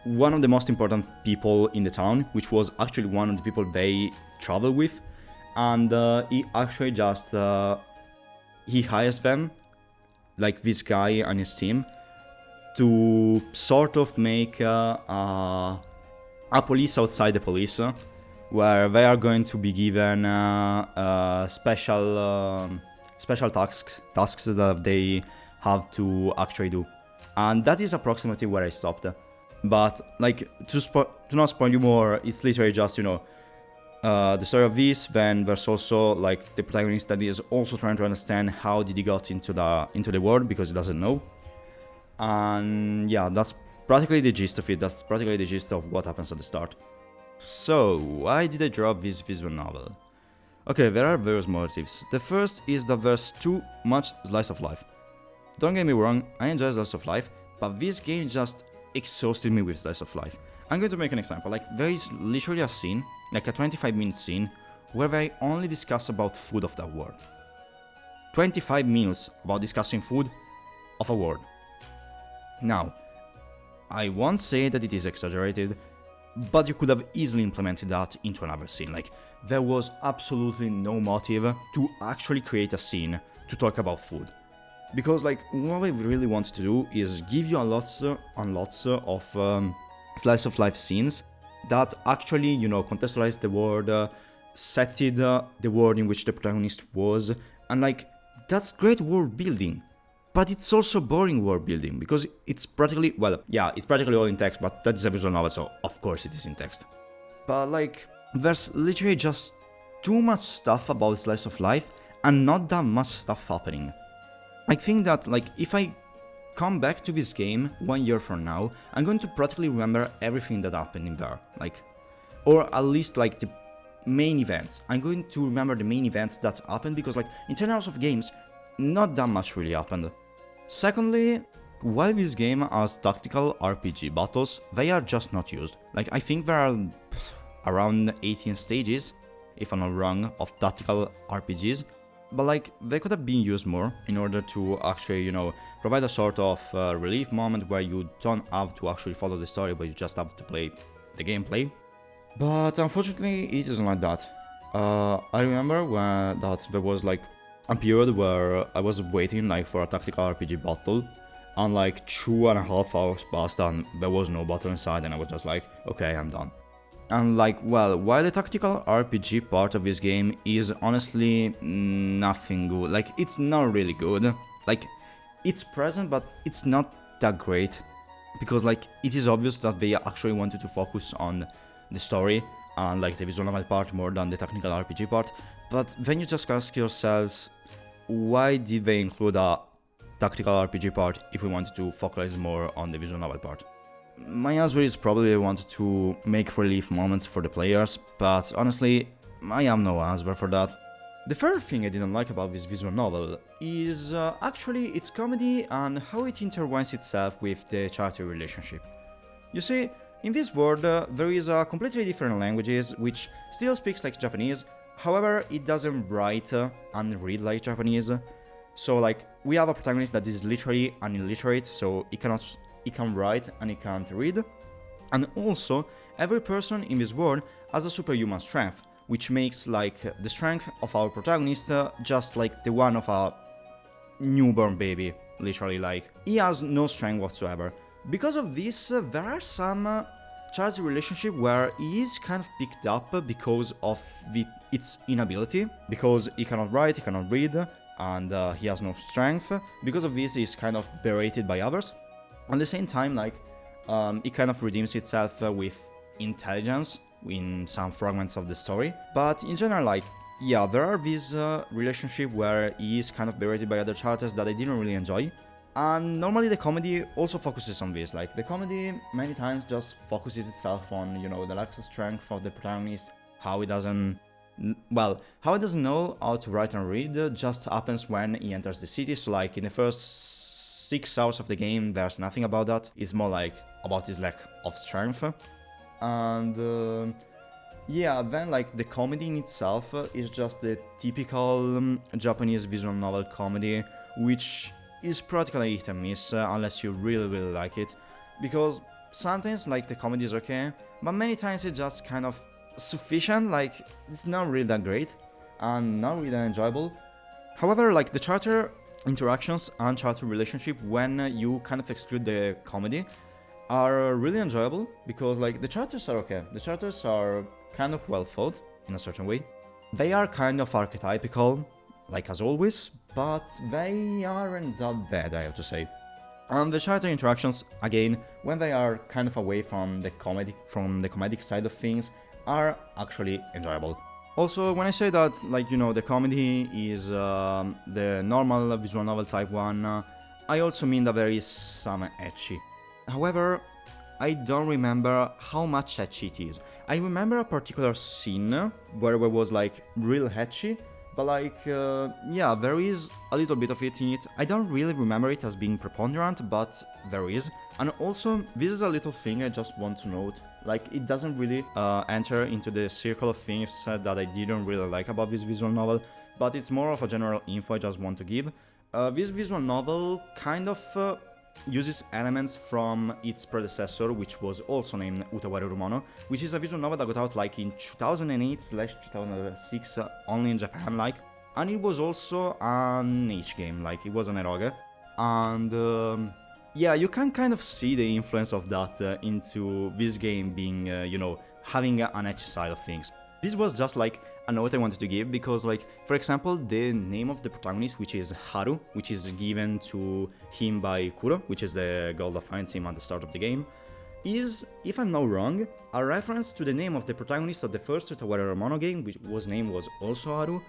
one of the most important people in the town, which was actually one of the people they travel with, and he actually just he hires them, like this guy and his team, to sort of make a police outside the police, where they are going to be given special tasks that they have to actually do. And that is approximately where I stopped. But like, to not spoil you more, it's literally just, you know, the story of this. Then there's also like the protagonist that is also trying to understand how did he got into the world, because he doesn't know. And yeah, that's practically the gist of it. That's practically the gist of what happens at the start. So why did I drop this visual novel? Okay, there are various motives. The first is that there's too much slice of life. Don't get me wrong, I enjoy slice of life, but this game just exhausted me with slice of life. I'm going to make an example. Like, there is literally a scene, like a 25-minute scene, where they only discuss about food of that world. 25 minutes about discussing food of a world. Now, I won't say that it is exaggerated, but you could have easily implemented that into another scene. Like, there was absolutely no motive to actually create a scene to talk about food. Because, like, what I really wanted to do is give you lots of slice of life scenes that actually, you know, contextualize the world, setted the world in which the protagonist was, and like, that's great world building. But it's also boring world building, because it's practically, well, yeah, it's practically all in text, but that is a visual novel, so of course it is in text. But like, there's literally just too much stuff about slice of life and not that much stuff happening. I think that, like, if I come back to this game 1 year from now, I'm going to practically remember everything that happened in there, like, or at least like the main events. I'm going to remember the main events that happened, because like, in 10 hours of games, not that much really happened. Secondly, while this game has tactical RPG battles, they are just not used. Like, I think there are around 18 stages, if I'm not wrong, of tactical RPGs, but like, they could have been used more in order to actually, you know, provide a sort of relief moment where you don't have to actually follow the story, but you just have to play the gameplay. But unfortunately, it isn't like that. I remember that there was like a period where I was waiting like for a tactical RPG battle, and like 2.5 hours passed and there was no battle inside, and I was just like, okay, I'm done. And like, well, while the tactical RPG part of this game is honestly nothing good, like it's not really good, like it's present but it's not that great, because like it is obvious that they actually wanted to focus on the story and like the visual novel part more than the technical RPG part, but then you just ask yourself, why did they include a tactical RPG part if we wanted to focus more on the visual novel part? My answer is probably I wanted to make relief moments for the players, but honestly, I have no answer for that. The third thing I didn't like about this visual novel is actually its comedy and how it intertwines itself with the character relationship. You see, in this world there is a completely different languages which still speaks like Japanese, however it doesn't write and read like Japanese. So like, we have a protagonist that is literally an illiterate, so he can write and he can't read. And also, every person in this world has a superhuman strength, which makes like the strength of our protagonist just like the one of a newborn baby, literally. Like, he has no strength whatsoever. Because of this, there are some character relationship where he is kind of picked up because of its inability, because he cannot write, he cannot read, and he has no strength. Because of this, he's kind of berated by others. At the same time, like, it kind of redeems itself with intelligence in some fragments of the story. But in general, like, yeah, there are these relationships where he is kind of berated by other characters that I didn't really enjoy. And normally the comedy also focuses on this. Like, the comedy many times just focuses itself on, you know, the lack of strength of the protagonist, how he doesn't know how to write and read just happens when he enters the city. So like, in the first 6 hours of the game, there's nothing about that. It's more like about his lack of strength. And yeah, then like the comedy in itself is just the typical Japanese visual novel comedy, which is practically hit and miss unless you really like it, because sometimes like the comedy is okay, but many times it's just kind of sufficient, like it's not really that great and not really that enjoyable. However, like the character interactions and character relationship, when you kind of exclude the comedy, are really enjoyable, because like the characters are okay. The characters are kind of well thought in a certain way. They are kind of archetypical, like as always, but they aren't that bad, I have to say. And the character interactions, again, when they are kind of away from the comedic side of things, are actually enjoyable. Also, when I say that, like, you know, the comedy is the normal visual novel type one, I also mean that there is some ecchi. However, I don't remember how much ecchi it is. I remember a particular scene where there was like real ecchi, but like, yeah, there is a little bit of it in it. I don't really remember it as being preponderant, but there is. And also, this is a little thing I just want to note. Like, it doesn't really enter into the circle of things that I didn't really like about this visual novel, but it's more of a general info I just want to give. This visual novel kind of uses elements from its predecessor, which was also named Utawarerumono, which is a visual novel that got out like in 2008/2006 only in Japan, like, and it was also an H game, like it was an eroge, and yeah, you can kind of see the influence of that into this game being, you know, having an edge side of things. This was just like a note I wanted to give because, like, for example, the name of the protagonist, which is Haru, which is given to him by Kuro, which is the girl that finds him at the start of the game, is, if I'm not wrong, a reference to the name of the protagonist of the first Utawarerumono game, whose name was also Haru.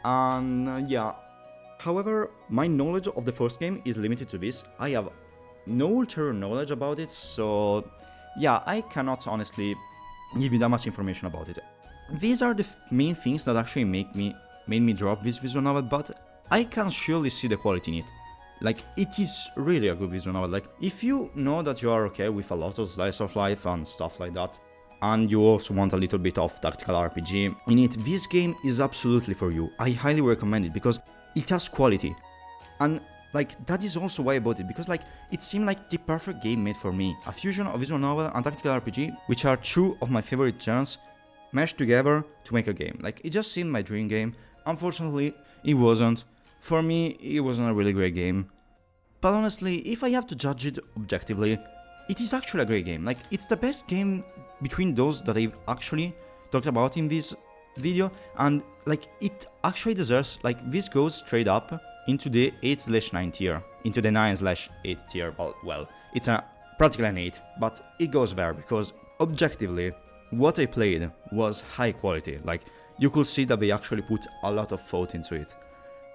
And yeah, however, my knowledge of the first game is limited to this. I have no ulterior knowledge about it, so yeah, I cannot honestly give you that much information about it. These are the main things that actually made me drop this visual novel, but I can surely see the quality in it. Like, it is really a good visual novel. Like, if you know that you are okay with a lot of slice of life and stuff like that, and you also want a little bit of tactical RPG in it, this game is absolutely for you. I highly recommend it because it has quality. And like, that is also why I bought it, because like, it seemed like the perfect game made for me. A fusion of visual novel and tactical RPG, which are two of my favorite genres, meshed together to make a game. Like, it just seemed my dream game. Unfortunately, it wasn't. For me, it wasn't a really great game. But honestly, if I have to judge it objectively, it is actually a great game. Like, it's the best game between those that I've actually talked about in this video, and like it actually deserves, like this goes straight up into the 8/9 tier, into the 9/8 tier. Well, it's practically an 8, but it goes there because objectively what I played was high quality. Like, you could see that they actually put a lot of thought into it.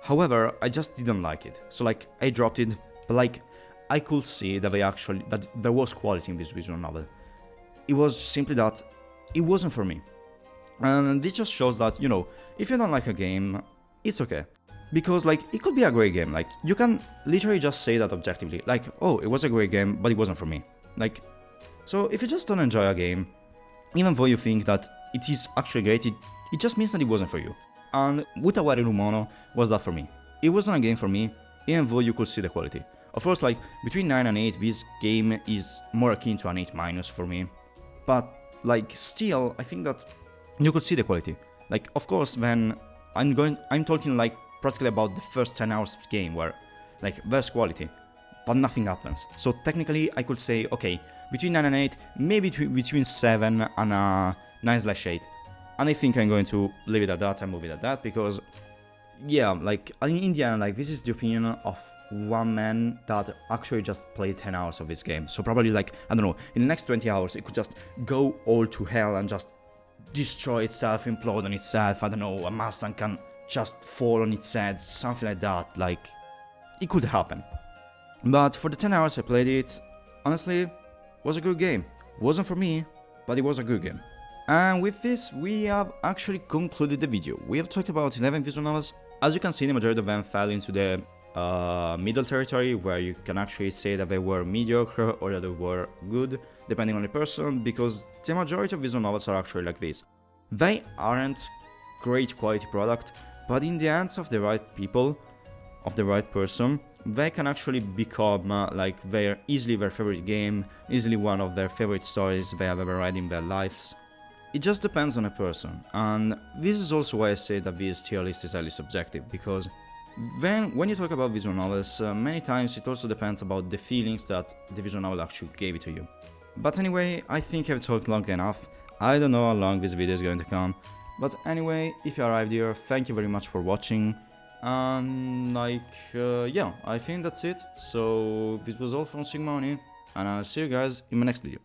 However, I just didn't like it, so like I dropped it. But like, I could see that that there was quality in this visual novel. It was simply that it wasn't for me. And this just shows that, you know, if you don't like a game, it's okay. Because like, it could be a great game. Like, you can literally just say that objectively. Like, oh, it was a great game, but it wasn't for me. Like, so if you just don't enjoy a game, even though you think that it is actually great, it just means that it wasn't for you. And Utawarerumono was that for me. It wasn't a game for me, even though you could see the quality. Of course, like, between 9 and 8, this game is more akin to an 8- for me. But, like, still, I think that you could see the quality. Like, of course, when I'm talking, like, practically about the first 10 hours of the game, where, like, there's quality, but nothing happens. So, technically, I could say, okay, between 9 and 8, maybe between 7 and 9/8. And I think I'm going to leave it at that and move it at that, because, yeah, like, in the end, like, this is the opinion of one man that actually just played 10 hours of this game. So probably, like, I don't know, in the next 20 hours, it could just go all to hell and just destroy itself, implode on itself, I don't know, a Mustang can just fall on its head, something like that. Like, it could happen. But for the 10 hours I played it, honestly, it was a good game. Wasn't for me, but it was a good game. And with this, we have actually concluded the video. We have talked about 11 visual novels. As you can see, the majority of them fell into the middle territory, where you can actually say that they were mediocre or that they were good, depending on the person, because the majority of visual novels are actually like this. They aren't great quality product, but in the hands of the right people, of the right person, they can actually become like easily their favorite game, easily one of their favorite stories they have ever read in their lives. It just depends on a person, and this is also why I say that this tier list is highly subjective, because when you talk about visual novels, many times it also depends about the feelings that the visual novel actually gave it to you. But anyway, I think I've talked long enough. I don't know how long this video is going to come, but anyway, if you arrived here, thank you very much for watching, and like, yeah, I think that's it. So this was all from SigmaOni, and I'll see you guys in my next video.